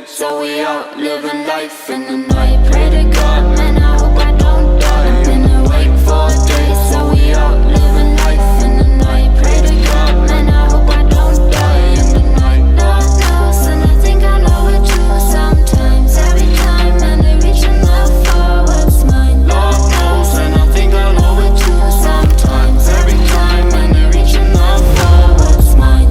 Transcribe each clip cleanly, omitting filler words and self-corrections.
So we out living life in the night. Pray to God, man, I hope I don't die. I've been awake for days. So we out living life in the night. Pray to God, man, I hope I don't die in the night. Lord knows, and I think I know it too. Sometimes, every time, and they're reaching out for what's mine. Lord knows, and I think I know it too. Sometimes, every time, and they're reaching out for what's mine.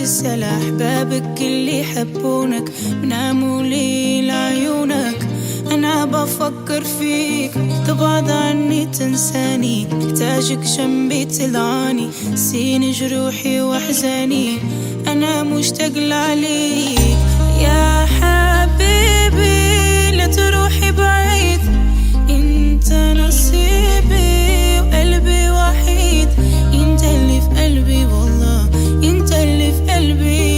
تسأل أحبابك اللي يحبونك بناموا لي لعيونك. أنا بفكر فيك تبعد عني تنساني، محتاجك جنبي تلعاني، سين جروحي وأحزاني، أنا مشتاق لعليك يا حبيبي. لا تروحي بعيد، انت نصيبي وقلبي وحيد، انت اللي في قلبي والله، انت اللي في قلبي.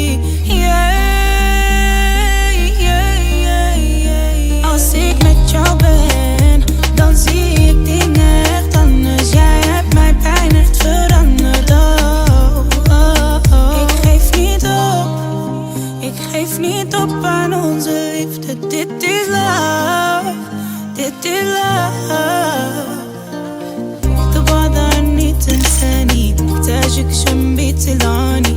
Als ik met jou ben, dan zie ik dingen echt anders. Jij hebt mij bijna echt veranderd. Ik geef niet op, ik geef niet op aan onze liefde. Dit is love, dit is love. تبعد عني تنساني، محتاجك جنبي تلعاني.